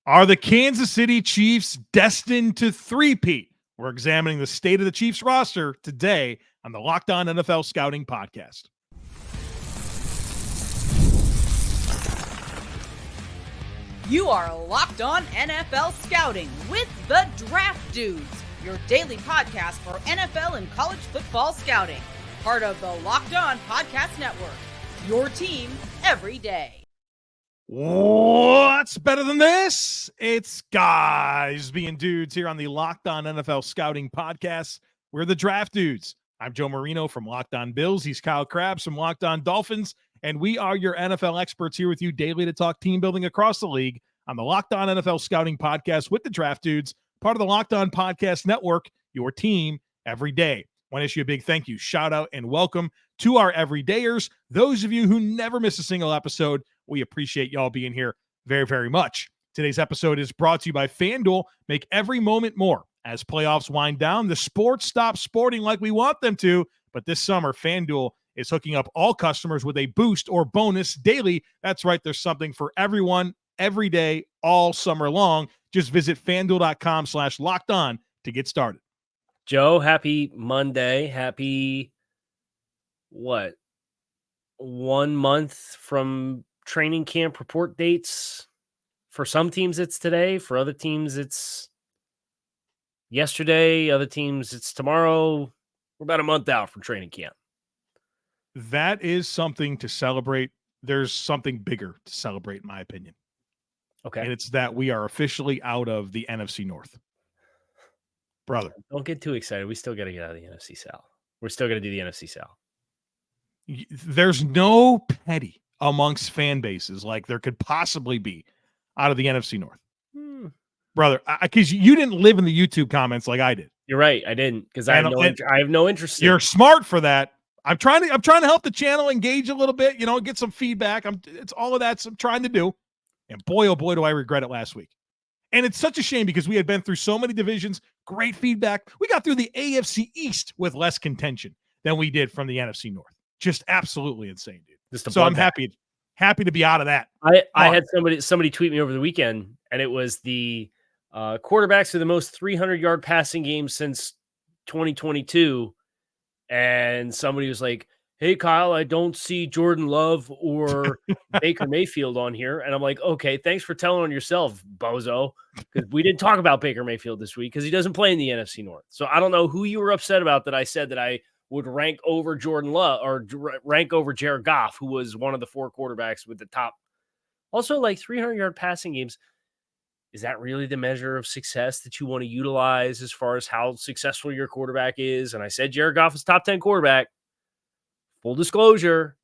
Are the Kansas City Chiefs destined to three-peat? We're examining the state of the Chiefs roster today on the Locked On NFL Scouting Podcast. You are Locked On NFL Scouting with the Draft Dudes, your daily podcast for NFL and college football scouting. Part of the Locked On Podcast Network, your team every day. What's better than this? It's guys being dudes here on the Locked On NFL Scouting Podcast. We're the Draft Dudes. I'm Joe Marino from Locked On Bills. He's Kyle Crabbs from Locked On Dolphins. And we are your NFL experts here with you daily to talk team building across the league on the Locked On NFL Scouting Podcast with the Draft Dudes, part of the Locked On Podcast Network, your team every day. Want to issue a big thank you, shout out, and welcome to our everydayers. Those of you who never miss a single episode, we appreciate y'all being here very, very much. Today's episode is brought to you by FanDuel. Make every moment more. As playoffs wind down, the sports stop sporting like we want them to, but this summer, FanDuel is hooking up all customers with a boost or bonus daily. That's right, there's something for everyone, every day, all summer long. Just visit FanDuel.com/lockedon to get started. Joe, happy Monday. Happy, 1 month from training camp report dates. For some teams, it's today. For other teams, it's yesterday. Other teams, it's tomorrow. We're about a month out from training camp. That is something to celebrate. There's something bigger to celebrate, in my opinion. Okay. And it's that we are officially out of the NFC North. Brother. Don't get too excited. We still got to get out of the NFC South. We're still going to do the NFC South. There's no petty amongst fan bases like there could possibly be out of the NFC North. Brother, because you didn't live in the YouTube comments like I did. You're right. I didn't, because I have no interest in it. You're smart for that. I'm trying to help the channel engage a little bit, get some feedback. It's all of that I'm trying to do. And boy, oh boy, do I regret it last week. And it's such a shame because we had been through so many divisions, great feedback. We got through the AFC East with less contention than we did from the NFC North. Just absolutely insane, dude. So I'm happy to be out of that. I had somebody tweet me over the weekend, and it was the quarterbacks with the most 300-yard passing games since 2022. And somebody was like, "Hey, Kyle, I don't see Jordan Love or Baker Mayfield on here." And I'm like, okay, thanks for telling on yourself, bozo, because we didn't talk about Baker Mayfield this week because he doesn't play in the NFC North. So I don't know who you were upset about that I said that I would rank over Jordan Love or rank over Jared Goff, who was one of the 4 quarterbacks with the top. Also, like 300-yard passing games. Is that really the measure of success that you want to utilize as far as how successful your quarterback is? And I said Jared Goff is top 10 quarterback. Full disclosure.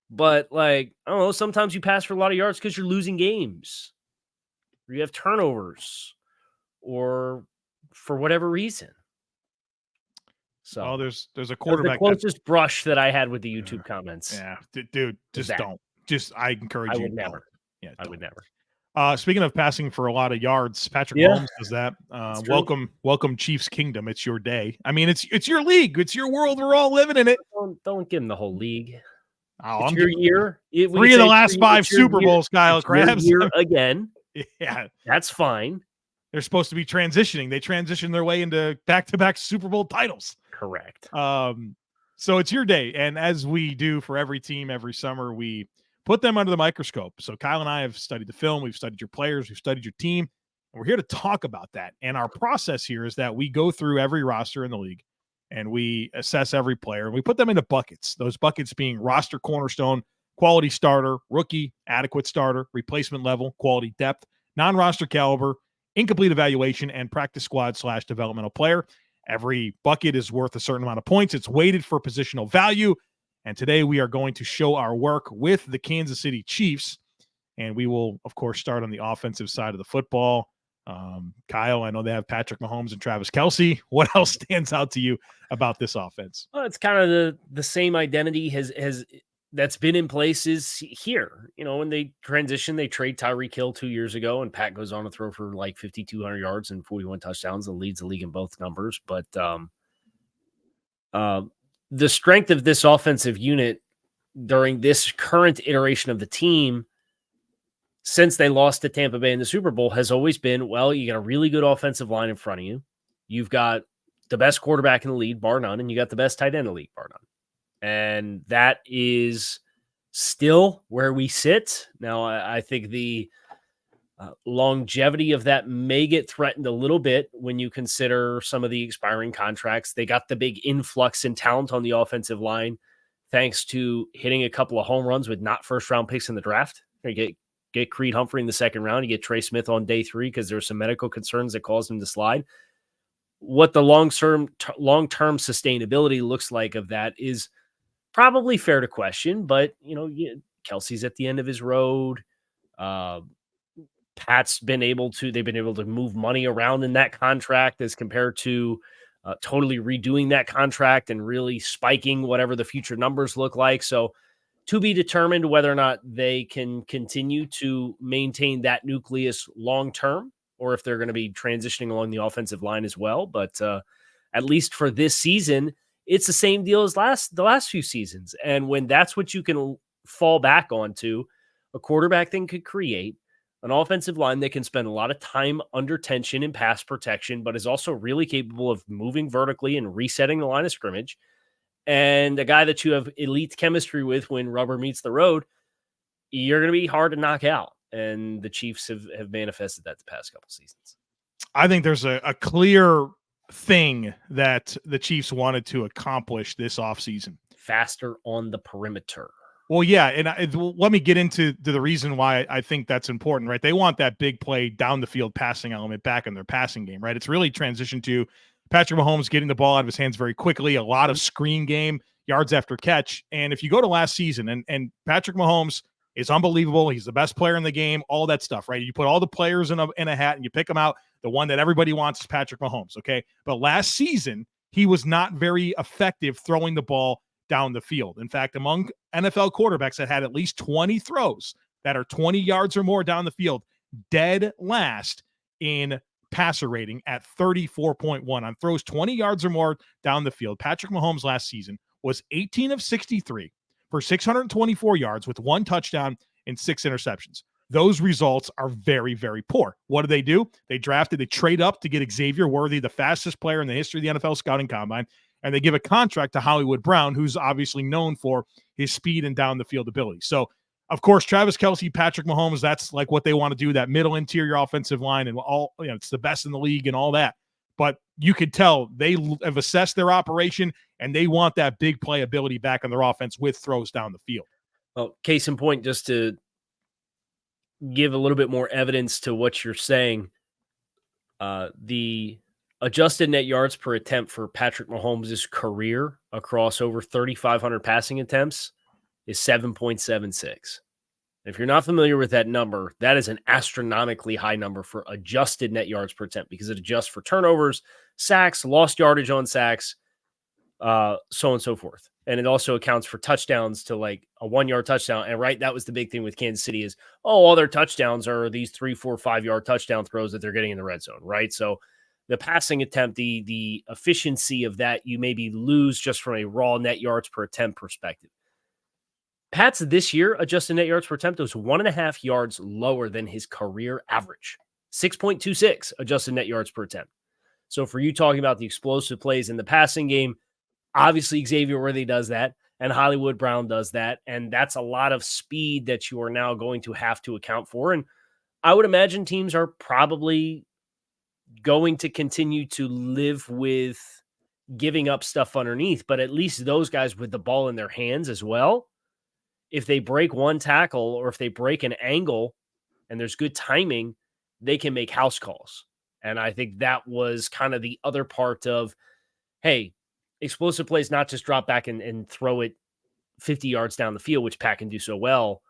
But, I don't know, sometimes you pass for a lot of yards because you're losing games. Or you have turnovers. Or for whatever reason. So there's a quarterback. The closest brush that I had with the YouTube comments. Yeah, dude, just don't. I encourage you. I would never. Yeah, I would never. Speaking of passing for a lot of yards, Patrick Mahomes does that. Welcome Chiefs Kingdom. It's your day. I mean, it's your league. It's your world. We're all living in it. Don't give him the whole league. Oh, it's your year. 3 of the last 5 Super Bowls, Kyle Crabbs. Year again. Yeah, that's fine. They're supposed to be transitioning. They transitioned their way into back-to-back Super Bowl titles. Correct. So it's your day, and as we do for every team every summer, we put them under the microscope. So Kyle and I have studied the film. We've studied your players. We've studied your team. And we're here to talk about that. And our process here is that we go through every roster in the league and we assess every player. And we put them into buckets. Those buckets being roster cornerstone, quality starter, rookie, adequate starter, replacement level, quality depth, non-roster caliber, incomplete evaluation, and practice squad / developmental player. Every bucket is worth a certain amount of points. It's weighted for positional value. And today we are going to show our work with the Kansas City Chiefs. And we will, of course, start on the offensive side of the football. Kyle, I know they have Patrick Mahomes and Travis Kelce. What else stands out to you about this offense? Well, it's kind of the same identity that's been in places here. When they transition, they trade Tyreek Hill 2 years ago, and Pat goes on to throw for like 5,200 yards and 41 touchdowns and leads the league in both numbers. But the strength of this offensive unit during this current iteration of the team since they lost to Tampa Bay in the Super Bowl has always been, well, you got a really good offensive line in front of you. You've got the best quarterback in the league, bar none, and you got the best tight end in the league, bar none. And that is still where we sit. Now, I think the longevity of that may get threatened a little bit when you consider some of the expiring contracts. They got the big influx in talent on the offensive line, thanks to hitting a couple of home runs with not first-round picks in the draft. You get Creed Humphrey in the second round. You get Trey Smith on day 3 because there were some medical concerns that caused him to slide. What the long-term sustainability looks like of that is probably fair to question, but Kelce's at the end of his road. Pat's they've been able to move money around in that contract as compared to totally redoing that contract and really spiking whatever the future numbers look like. So to be determined whether or not they can continue to maintain that nucleus long-term, or if they're going to be transitioning along the offensive line as well. But at least for this season, it's the same deal as the last few seasons. And when that's what you can fall back onto, a quarterback that could create an offensive line that can spend a lot of time under tension in pass protection, but is also really capable of moving vertically and resetting the line of scrimmage, and a guy that you have elite chemistry with when rubber meets the road, you're going to be hard to knock out. And the Chiefs have manifested that the past couple seasons. I think there's a clear thing that the Chiefs wanted to accomplish this offseason. Faster on the perimeter. Well, yeah, and let me get into the reason why I think that's important, right? They want that big play down the field passing element back in their passing game, right? It's really transitioned to Patrick Mahomes getting the ball out of his hands very quickly, a lot of screen game, yards after catch. And if you go to last season, and Patrick Mahomes is unbelievable. He's the best player in the game, all that stuff, right? You put all the players in a hat and you pick them out. The one that everybody wants is Patrick Mahomes, okay? But last season, he was not very effective throwing the ball down the field. In fact, among NFL quarterbacks that had at least 20 throws that are 20 yards or more down the field, dead last in passer rating at 34.1 on throws 20 yards or more down the field. Patrick Mahomes last season was 18 of 63 for 624 yards with 1 touchdown and 6 interceptions. Those results are very, very poor. What do? They trade up to get Xavier Worth, the fastest player in the history of the NFL scouting combine, and they give a contract to Hollywood Brown, who's obviously known for his speed and down the field ability. So, of course, Travis Kelce, Patrick Mahomes, that's like what they want to do, that middle interior offensive line, and all, it's the best in the league and all that. But you could tell they have assessed their operation and they want that big play ability back on their offense with throws down the field. Well, case in point, just to give a little bit more evidence to what you're saying, the adjusted net yards per attempt for Patrick Mahomes' career across over 3,500 passing attempts is 7.76. If you're not familiar with that number, that is an astronomically high number for adjusted net yards per attempt because it adjusts for turnovers, sacks, lost yardage on sacks, so on and so forth. And it also accounts for touchdowns to like a 1-yard touchdown. And right, that was the big thing with Kansas City is, all their touchdowns are these 3, 4, 5-yard touchdown throws that they're getting in the red zone, right? So the passing attempt, the efficiency of that, you maybe lose just from a raw net yards per attempt perspective. Pat's this year adjusted net yards per attempt was 1.5 yards lower than his career average, 6.26 adjusted net yards per attempt. So for you talking about the explosive plays in the passing game, obviously Xavier Worth does that, and Hollywood Brown does that, and that's a lot of speed that you are now going to have to account for. And I would imagine teams are probably going to continue to live with giving up stuff underneath, but at least those guys with the ball in their hands as well, if they break one tackle or if they break an angle and there's good timing, they can make house calls. And I think that was kind of the other part of, hey, explosive plays, not just drop back and throw it 50 yards down the field, which Pat can do so well.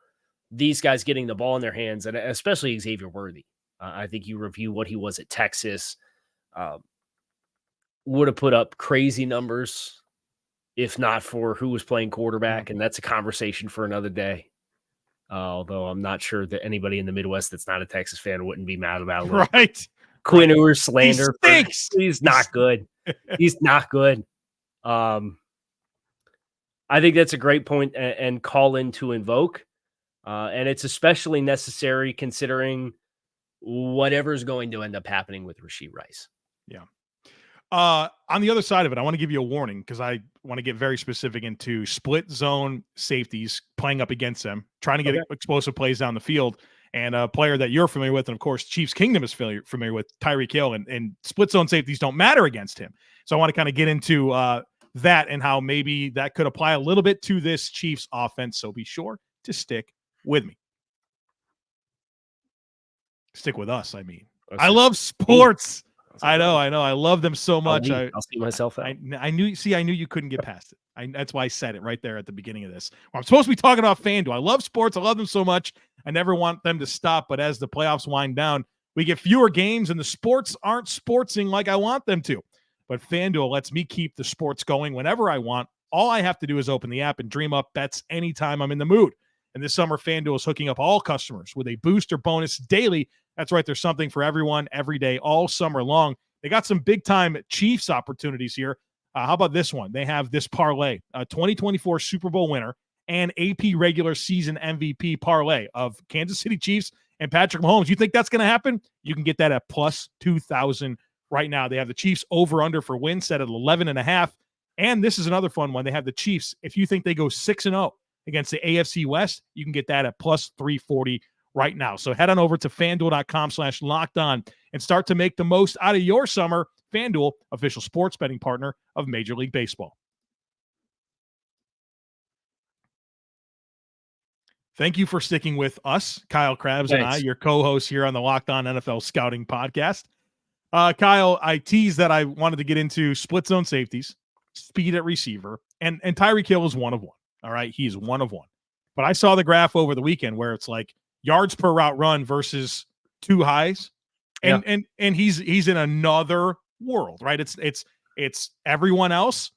These guys getting the ball in their hands, and especially Xavier Worth. I think you review what he was at Texas, would have put up crazy numbers if not for who was playing quarterback, and that's a conversation for another day. Although I'm not sure that anybody in the Midwest that's not a Texas fan wouldn't be mad about it. Right. Quinn Ewers slander. He's not good. He's not good. I think that's a great point and call in to invoke. And it's especially necessary considering whatever's going to end up happening with Rashee Rice. Yeah. On the other side of it, I want to give you a warning because I want to get very specific into split zone safeties playing up against them, trying to get explosive plays down the field. And a player that you're familiar with, and of course, Chiefs Kingdom is familiar with, Tyreek Hill, and split zone safeties don't matter against him. So I want to kind of get into that and how maybe that could apply a little bit to this Chiefs offense. So be sure to stick with me. Stick with us, I mean. I love sports. I know. I love them so much. I'll see myself out. I knew you couldn't get past it. That's why I said it right there at the beginning of this. Well, I'm supposed to be talking about FanDuel. I love sports. I love them so much. I never want them to stop. But as the playoffs wind down, we get fewer games, and the sports aren't sportsing like I want them to. But FanDuel lets me keep the sports going whenever I want. All I have to do is open the app and dream up bets anytime I'm in the mood. And this summer, FanDuel is hooking up all customers with a booster bonus daily. That's right. There's something for everyone every day, all summer long. They got some big-time Chiefs opportunities here. How about this one? They have this parlay, a 2024 Super Bowl winner and AP regular season MVP parlay of Kansas City Chiefs and Patrick Mahomes. You think that's going to happen? You can get that at plus 2,000 right now. They have the Chiefs over-under for wins set at 11.5. And this is another fun one. They have the Chiefs. If you think they go 6-0 against the AFC West, you can get that at plus 340 right now. So head on over to FanDuel.com/lockedon and start to make the most out of your summer. FanDuel, official sports betting partner of Major League Baseball. Thank you for sticking with us, Kyle Crabbs. Thanks. And I, your co-host here on the Locked On NFL Scouting Podcast. Kyle, I teased that I wanted to get into split zone safeties, speed at receiver, and Tyreek Hill is one of one. All right, he's one of one. But I saw the graph over the weekend where it's like yards per route run versus two highs, and he's in another world, right? It's everyone else,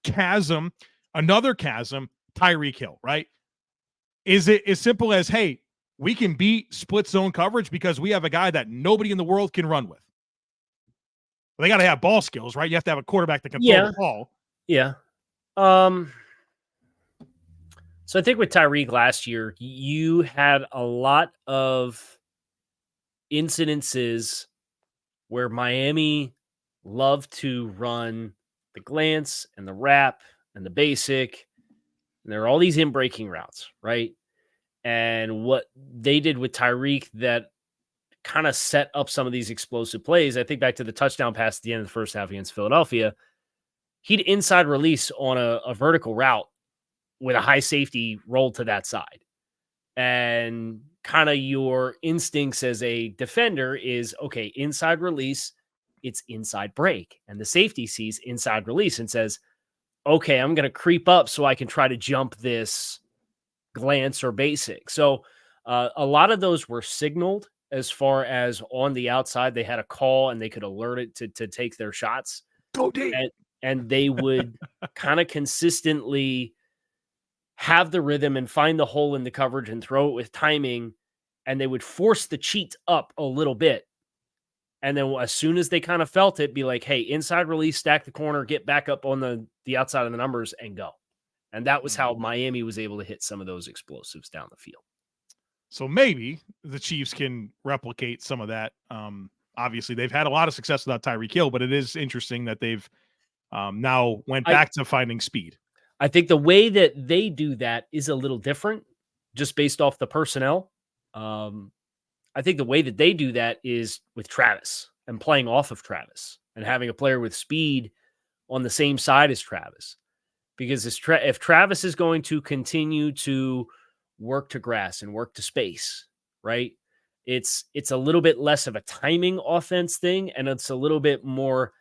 chasm, another chasm, Tyreek Hill, right? Is it as simple as, hey, we can beat split zone coverage because we have a guy that nobody in the world can run with? Well, they got to have ball skills, right? You have to have a quarterback that can throw the ball. Yeah. So I think with Tyreek last year, you had a lot of incidences where Miami loved to run the glance and the wrap and the basic. And there are all these in-breaking routes, right? And what they did with Tyreek that kind of set up some of these explosive plays, I think back to the touchdown pass at the end of the first half against Philadelphia, he'd inside release on a vertical route with a high safety roll to that side. And kind of your instincts as a defender is, okay, inside release, it's inside break. And the safety sees inside release and says, okay, I'm going to creep up so I can try to jump this glance or basic. So a lot of those were signaled as far as on the outside, they had a call and they could alert it to take their shots. Go deep. And they would kind of consistently have the rhythm and find the hole in the coverage and throw it with timing. And they would force the cheat up a little bit. And then as soon as they kind of felt it, be like, hey, inside release, stack the corner, get back up on the outside of the numbers and go. And that was how Miami was able to hit some of those explosives down the field. So maybe the Chiefs can replicate some of that. Obviously, they've had a lot of success without Tyreek Hill, but it is interesting that they've now went back to finding speed. I think the way that they do that is a little different just based off the personnel. I think the way that they do that is with Travis and playing off of Travis and having a player with speed on the same side as Travis. Because if Travis is going to continue to work to grass and work to space, right? It's a little bit less of a timing offense thing, and it's a little bit more,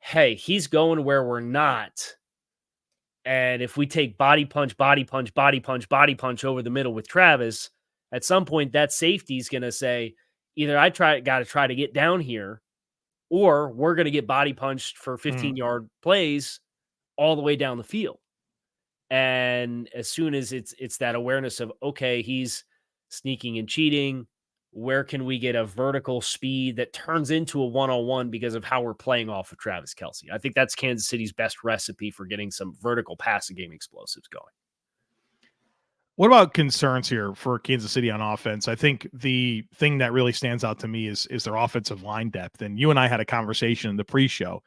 hey, he's going where we're not. And if we take body punch over the middle with Travis, at some point that safety is going to say, either got to try to get down here, or we're going to get body punched for 15-yard plays all the way down the field. And as soon as it's that awareness of, okay, he's sneaking and cheating, where can we get a vertical speed that turns into a one-on-one because of how we're playing off of Travis Kelce? I think that's Kansas City's best recipe for getting some vertical passing game explosives going. What about concerns here for Kansas City on offense? I think the thing that really stands out to me is their offensive line depth. And you and I had a conversation in the pre-show.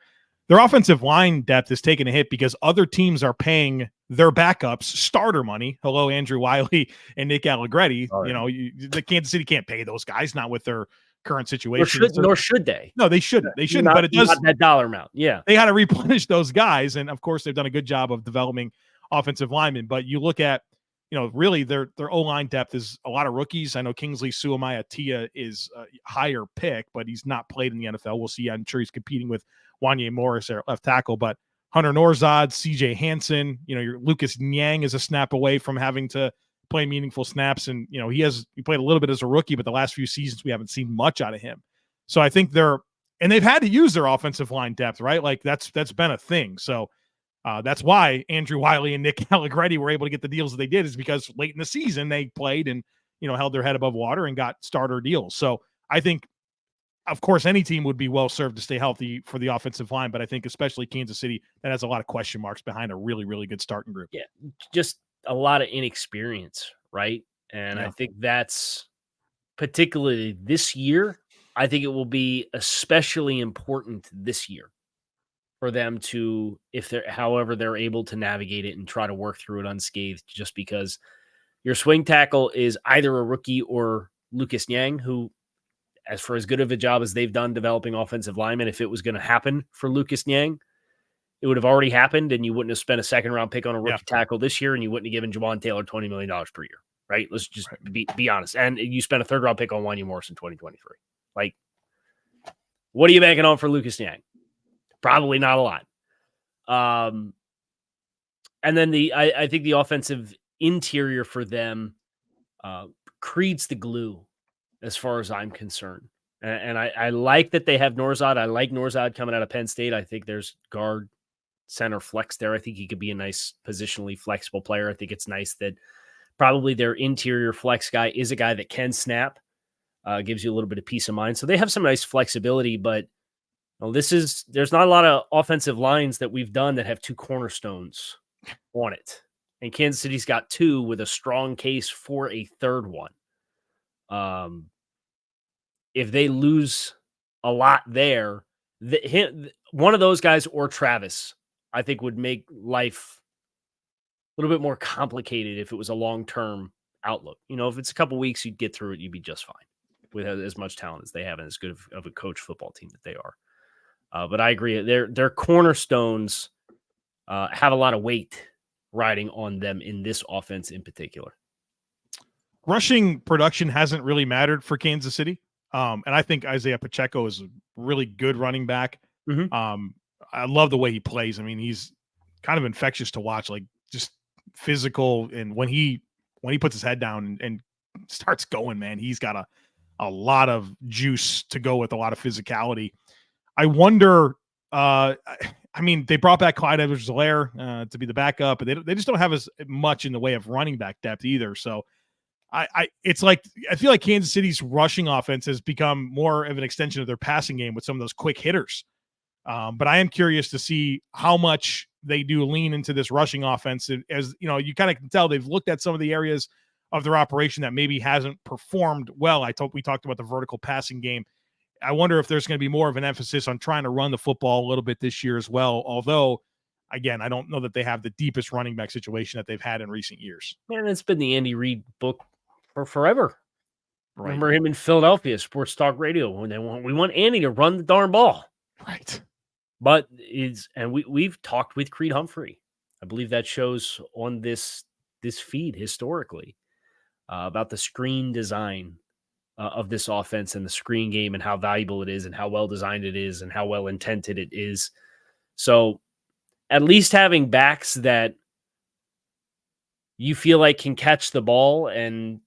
Their offensive line depth is taking a hit because other teams are paying their backups starter money. Hello, Andrew Wiley and Nick Allegretti. Oh, yeah. The Kansas City can't pay those guys, not with their current situation. Nor should they. No, they shouldn't. They shouldn't. But it does not that dollar amount. Yeah, they got to replenish those guys, and of course, they've done a good job of developing offensive linemen. But you look at, really their O-line depth is a lot of rookies. I know Kingsley Suamaitea is a higher pick, but he's not played in the NFL. We'll see. I'm sure he's competing with Wanye Morris there at left tackle, but Hunter Norzad, CJ Hansen, your Lucas Nyang is a snap away from having to play meaningful snaps. And, he played a little bit as a rookie, but the last few seasons we haven't seen much out of him. So I think they've had to use their offensive line depth, right? Like that's been a thing. So that's why Andrew Wiley and Nick Allegretti were able to get the deals that they did, is because late in the season they played and, held their head above water and got starter deals. So I think, of course, any team would be well served to stay healthy for the offensive line, but I think especially Kansas City, that has a lot of question marks behind a really, really good starting group. Yeah, just a lot of inexperience, right? And I think that's particularly this year. I think it will be especially important this year for them to, however they're able to navigate it and try to work through it unscathed, just because your swing tackle is either a rookie or Lucas Nyang, who, as for as good of a job as they've done developing offensive linemen, if it was going to happen for Lucas Nyang, it would have already happened, and you wouldn't have spent a second-round pick on a rookie tackle this year, and you wouldn't have given Jawan Taylor $20 million per year, right? Let's just be honest. And you spent a third-round pick on Wanye Morris in 2023. Like, what are you banking on for Lucas Nyang? Probably not a lot. And then I think the offensive interior for them creates the glue, as far as I'm concerned. And I like that they have Norzad. I like Norzad coming out of Penn State. I think there's guard, center, flex there. I think he could be a nice positionally flexible player. I think it's nice that probably their interior flex guy is a guy that can snap, gives you a little bit of peace of mind. So they have some nice flexibility, but there's not a lot of offensive lines that we've done that have two cornerstones on it. And Kansas City's got two with a strong case for a third one. If they lose a lot there, one of those guys or Travis, I think, would make life a little bit more complicated if it was a long-term outlook. If it's a couple weeks, you'd get through it. You'd be just fine with as much talent as they have and as good of a coach football team that they are. But I agree. Their cornerstones have a lot of weight riding on them in this offense in particular. Rushing production hasn't really mattered for Kansas City. And I think Isiah Pacheco is a really good running back. Mm-hmm. I love the way he plays. I mean, he's kind of infectious to watch, like just physical. And when he puts his head down and starts going, man, he's got a lot of juice to go with a lot of physicality. I wonder, they brought back Clyde Edwards-Helaire to be the backup, but they just don't have as much in the way of running back depth either. So I feel like Kansas City's rushing offense has become more of an extension of their passing game with some of those quick hitters. But I am curious to see how much they do lean into this rushing offense. As you kind of can tell, they've looked at some of the areas of their operation that maybe hasn't performed well. We talked about the vertical passing game. I wonder if there's going to be more of an emphasis on trying to run the football a little bit this year as well. Although, again, I don't know that they have the deepest running back situation that they've had in recent years. Man, it's been the Andy Reid book for forever. Right. Remember him in Philadelphia, Sports Talk Radio, when we want Andy to run the darn ball. Right. But we've talked with Creed Humphrey. I believe that shows on this feed historically about the screen design of this offense and the screen game and how valuable it is and how well designed it is and how well intended it is. So at least having backs that you feel like can catch the ball and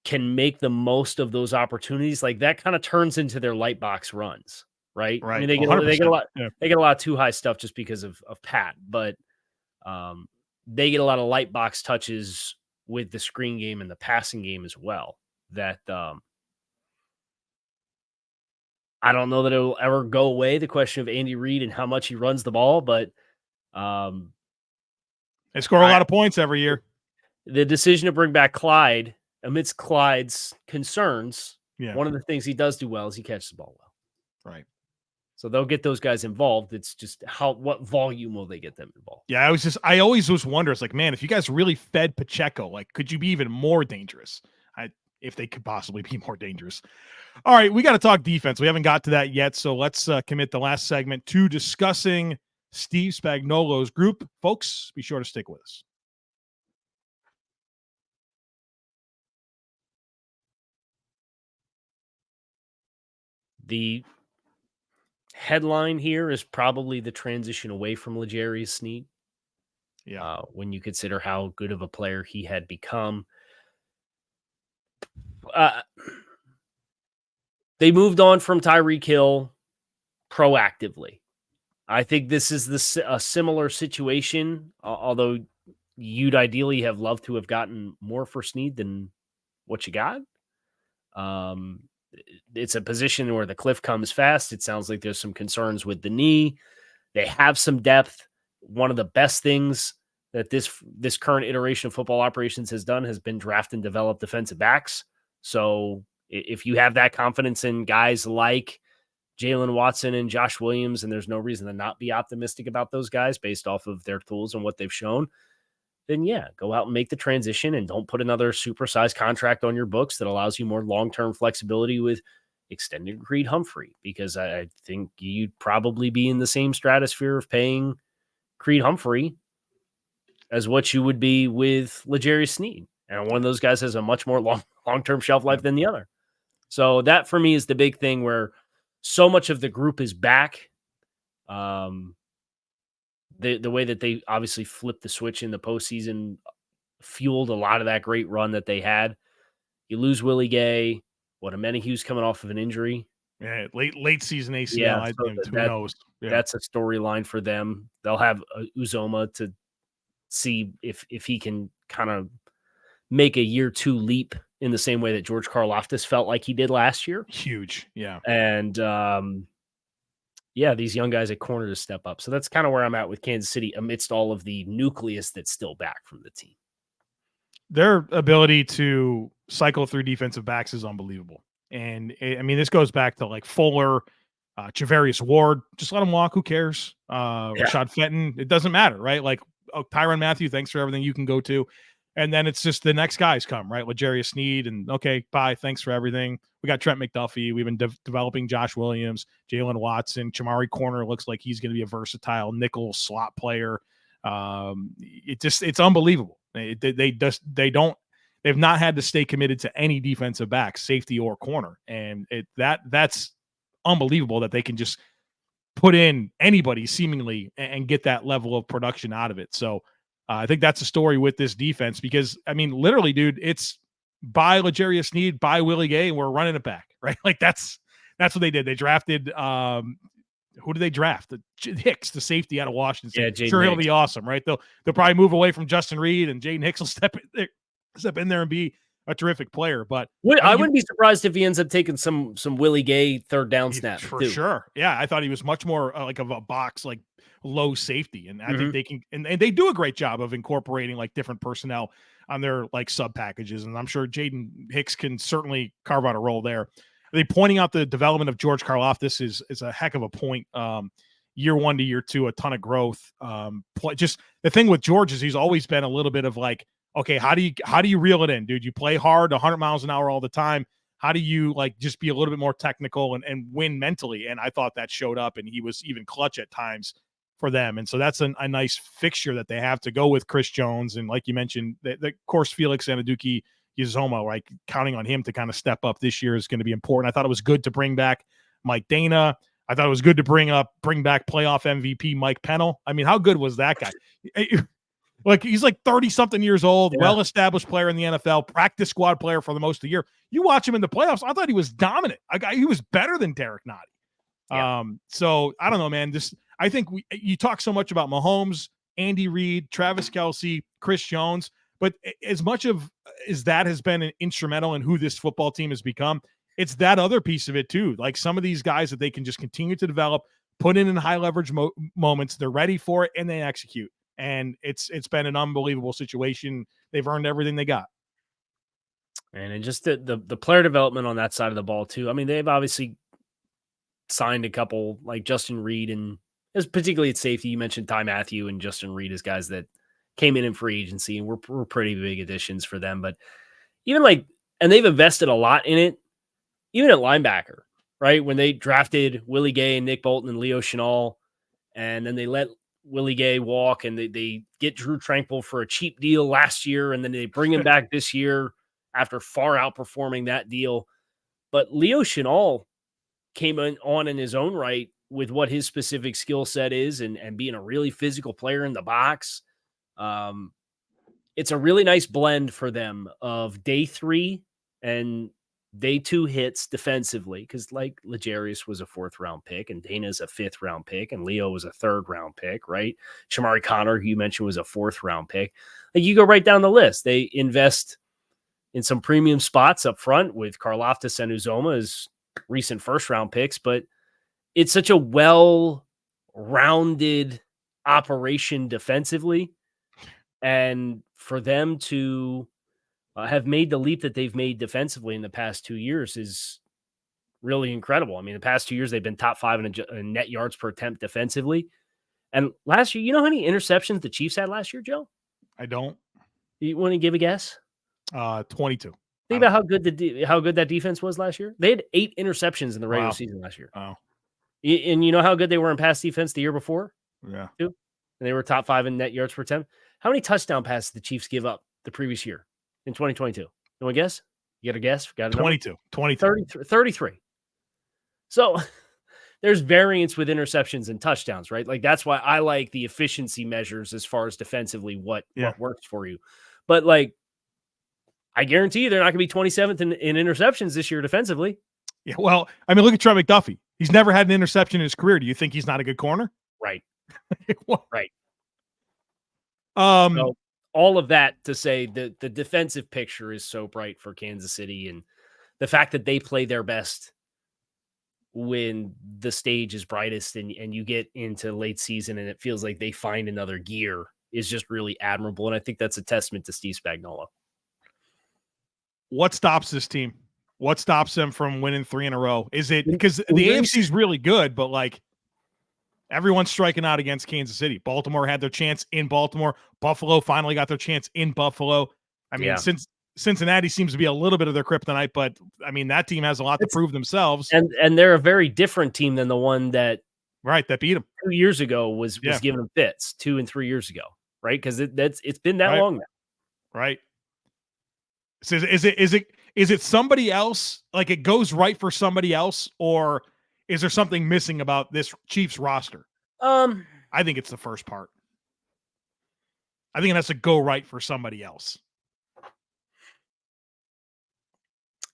can make the most of those opportunities, like that kind of turns into their light box runs, right? Right. I mean, they get a lot. Yeah. They get a lot of too high stuff just because of Pat, but they get a lot of light box touches with the screen game and the passing game as well. That I don't know that it will ever go away. The question of Andy Reid and how much he runs the ball, but they score a lot of points every year. the decision to bring back Clyde amidst Clyde's concerns, one of the things he does do well is he catches the ball well. Right. So they'll get those guys involved. It's just what volume will they get them involved? Yeah, I always was wondering, it's like, man, if you guys really fed Pacheco, like, could you be even more dangerous? If they could possibly be more dangerous. All right, we got to talk defense. We haven't got to that yet, so let's commit the last segment to discussing Steve Spagnuolo's group. Folks, be sure to stick with us. The headline here is probably the transition away from L'Jarius Sneed. Yeah. When you consider how good of a player he had become. They moved on from Tyreek Hill proactively. I think this is a similar situation, although you'd ideally have loved to have gotten more for Sneed than what you got. It's a position where the cliff comes fast. It sounds like there's some concerns with the knee. They have some depth. One of the best things that this current iteration of football operations has done has been draft and develop defensive backs. So if you have that confidence in guys like Jalen Watson and Josh Williams, and there's no reason to not be optimistic about those guys based off of their tools and what they've shown, then yeah, go out and make the transition and don't put another supersized contract on your books that allows you more long-term flexibility with extended Creed Humphrey, because I think you'd probably be in the same stratosphere of paying Creed Humphrey as what you would be with L'Jarius Sneed. And one of those guys has a much more long-term shelf life than the other. So that for me is the big thing where so much of the group is back. The way that they obviously flipped the switch in the postseason fueled a lot of that great run that they had. You lose Willie Gay. Amenahu's coming off of an injury. Yeah, late season ACL. Yeah, I think who knows? Yeah. That's a storyline for them. They'll have Uzoma to see if he can kind of make a year 2 leap in the same way that George Karlaftis felt like he did last year. Huge. Yeah. And these young guys at corner to step up. So that's kind of where I'm at with Kansas City amidst all of the nucleus that's still back from the team. Their ability to cycle through defensive backs is unbelievable. And I mean, this goes back to like Fuller, Javarius Ward, just let him walk. Who cares? Rashad Fenton. It doesn't matter, right? Like Tyrann Mathieu, thanks for everything you can go to. And then it's just the next guys come, right? L'Jarius Sneed and okay, bye. Thanks for everything. We got Tren McDuffie. We've been developing Josh Williams, Jalen Watson, Chamarri Conner looks like he's going to be a versatile nickel slot player. It's unbelievable. They've not had to stay committed to any defensive back, safety or corner. And that's unbelievable that they can just put in anybody seemingly and get that level of production out of it. So I think that's a story with this defense because, I mean, literally, dude, it's by L'Jarius Sneed, by Willie Gay, and we're running it back, right? Like that's what they did. They drafted who did they draft? Hicks, the safety out of Washington. Yeah, sure, he'll be awesome, right? They'll probably move away from Justin Reid, and Jaden Hicks will step in there and be a terrific player. But I wouldn't be surprised if he ends up taking some Willie Gay third down snaps for sure. Yeah, I thought he was much more like of a box, like low safety, and I think they can, and they do a great job of incorporating like different personnel on their like sub packages, and I'm sure Jaden Hicks can certainly carve out a role there. They pointing out the development of George Karlaftis is a heck of a point. Year 1 to year 2, a ton of growth. Just the thing with George is he's always been a little bit of like, okay, how do you reel it in, dude? You play hard 100 miles an hour all the time. How do you like just be a little bit more technical and win mentally? And I thought that showed up, and he was even clutch at times for them. And so that's a nice fixture that they have to go with Chris Jones. And like you mentioned, of course, Felix Anudike Uzoma, like counting on him to kind of step up this year is going to be important. I thought it was good to bring back Mike Danna. I thought it was good to bring back playoff MVP Mike Pennell. I mean, how good was that guy? Like he's like 30-something years old, well-established player in the NFL, practice squad player for the most of the year. You watch him in the playoffs, I thought he was dominant. He was better than Derek Nottie. Yeah. So I don't know, man. I think you talk so much about Mahomes, Andy Reid, Travis Kelce, Chris Jones, but as much as that has been instrumental in who this football team has become, it's that other piece of it too. Like some of these guys that they can just continue to develop, put in high leverage moments, they're ready for it, and they execute. and it's been an unbelievable situation. They've earned everything they got. And just the player development on that side of the ball too. I mean, they've obviously signed a couple like Justin Reid, and particularly at safety. You mentioned Ty Matthew and Justin Reid as guys that came in free agency and were pretty big additions for them. But even and they've invested a lot in it, even at linebacker, right? When they drafted Willie Gay and Nick Bolton and Leo Chenal, and then they let Willie Gay walk, and they get Drue Tranquil for a cheap deal last year, and then they bring him back this year after far outperforming that deal. But Leo Chenal came on in his own right with what his specific skill set is and being a really physical player in the box. It's a really nice blend for them of day 3 and day 2 hits defensively, because like L'Jarius was a 4th round pick and Dana's a 5th round pick and Leo was a 3rd round pick, right? Chamarri Conner, who you mentioned, was a 4th round pick. Like, you go right down the list. They invest in some premium spots up front with Karlaftis and Uzoma as recent 1st round picks, but it's such a well-rounded operation defensively. And for them to have made the leap that they've made defensively in the past 2 years is really incredible. I mean, the past 2 years, they've been top 5 in net yards per attempt defensively. And last year, you know how many interceptions the Chiefs had last year, Joe? I don't. You want to give a guess? 22. Think about how good that defense was last year. They had 8 interceptions in the regular season last year. Wow. And you know how good they were in pass defense the year before? Yeah. Too? And they were top 5 in net yards per attempt. How many touchdown passes did the Chiefs give up the previous year in 2022? You want to guess? You got a guess? Got a 22. 33. So there's variance with interceptions and touchdowns, right? Like, that's why I like the efficiency measures as far as defensively what works for you. But like, I guarantee you they're not going to be 27th in interceptions this year defensively. Yeah, well, I mean, look at Tren McDuffie. He's never had an interception in his career. Do you think he's not a good corner? Right. Right. So all of that to say that the defensive picture is so bright for Kansas City, and the fact that they play their best when the stage is brightest and you get into late season and it feels like they find another gear is just really admirable. And I think that's a testament to Steve Spagnuolo. What stops this team? What stops them from winning 3 in a row? Is it because the AFC is really good, but like, everyone's striking out against Kansas City. Baltimore had their chance in Baltimore. Buffalo finally got their chance in Buffalo. I mean, since Cincinnati seems to be a little bit of their kryptonite, but I mean, that team has a lot to prove themselves. And they're a very different team than the one that beat them 2 years ago was giving them fits 2 and 3 years ago, right? Because it's been that long now, right? So is it somebody else? Like, it goes right for somebody else, or is there something missing about this Chiefs roster? I think it's the first part. I think it has to go right for somebody else.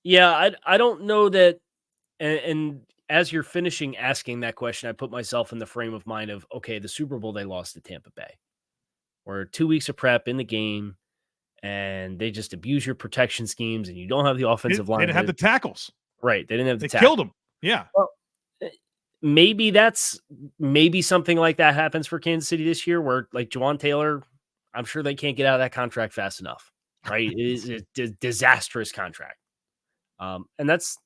Yeah, I don't know that. And as you're finishing asking that question, I put myself in the frame of mind of, okay, the Super Bowl they lost to Tampa Bay, or 2 weeks of prep in the game, and they just abuse your protection schemes, and you don't have the offensive line. They didn't have the tackles. Right. They didn't have the tackles. They killed them. Yeah. Well, maybe something like that happens for Kansas City this year, where like Juwan Taylor, I'm sure they can't get out of that contract fast enough, right? It is a disastrous contract. And that's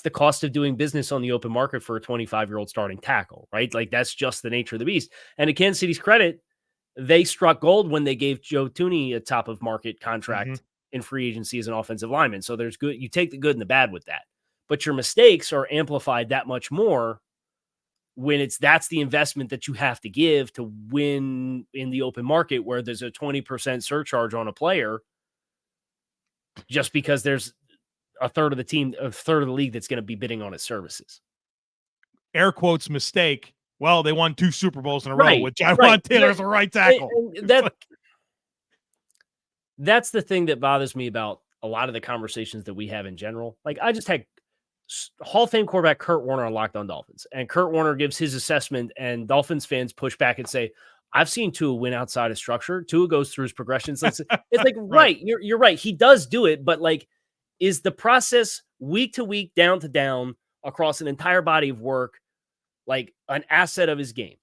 the cost of doing business on the open market for a 25-year-old starting tackle, right? Like, that's just the nature of the beast. And to Kansas City's credit, they struck gold when they gave Joe Thuney a top of market contract in free agency as an offensive lineman. So there's good, you take the good and the bad with that, but your mistakes are amplified that much more when that's the investment that you have to give to win in the open market, where there's a 20% surcharge on a player just because there's a third of the league that's going to be bidding on its services. Air quotes mistake. Well, they won 2 Super Bowls in a row with Juwan Taylor as a right tackle. That's the thing that bothers me about a lot of the conversations that we have in general. Like, I just had Hall of Fame quarterback Kurt Warner on Locked On Dolphins, and Kurt Warner gives his assessment, and Dolphins fans push back and say, I've seen Tua win outside of structure. Tua goes through his progressions. It's like, right. You're right. He does do it, but like, is the process week to week, down to down, across an entire body of work, like an asset of his game?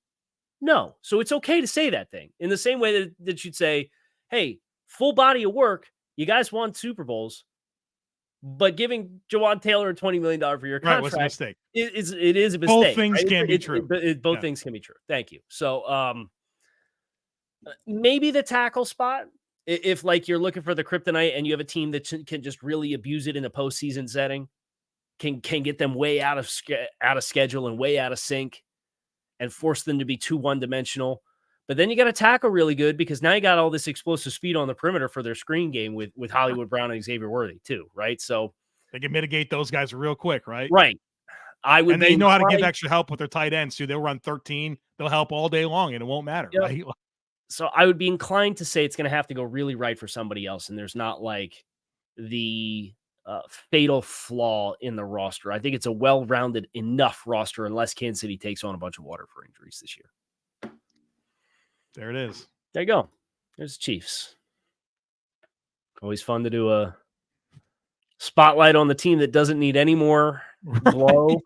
No. So it's okay to say that thing in the same way that you'd say, hey, full body of work. You guys won Super Bowls, but giving Jawaan Taylor $20 million for your contract was a mistake. It is a mistake. Both things right? can be true. Both things can be true. Thank you. So maybe the tackle spot, if like you're looking for the kryptonite and you have a team that can just really abuse it in a postseason setting, can get them way out of schedule and way out of sync and force them to be too one-dimensional. But then you got to tackle really good because now you got all this explosive speed on the perimeter for their screen game with Hollywood Brown and Xavier Worthy too, right? So they can mitigate those guys real quick, right? Right. And they know how to give extra help with their tight ends too. They'll run 13. They'll help all day long, and it won't matter, right? So I would be inclined to say it's going to have to go really right for somebody else, and there's not like the fatal flaw in the roster. I think it's a well-rounded enough roster unless Kansas City takes on a bunch of water for injuries this year. There it is. There you go. There's the Chiefs. Always fun to do a spotlight on the team that doesn't need any more blow,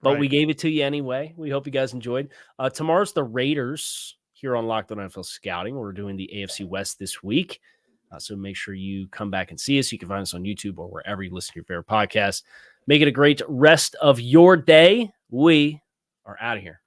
but we gave it to you anyway. We hope you guys enjoyed. Tomorrow's the Raiders here on Locked On NFL Scouting. We're doing the AFC West this week. So make sure you come back and see us. You can find us on YouTube or wherever you listen to your favorite podcast. Make it a great rest of your day. We are out of here.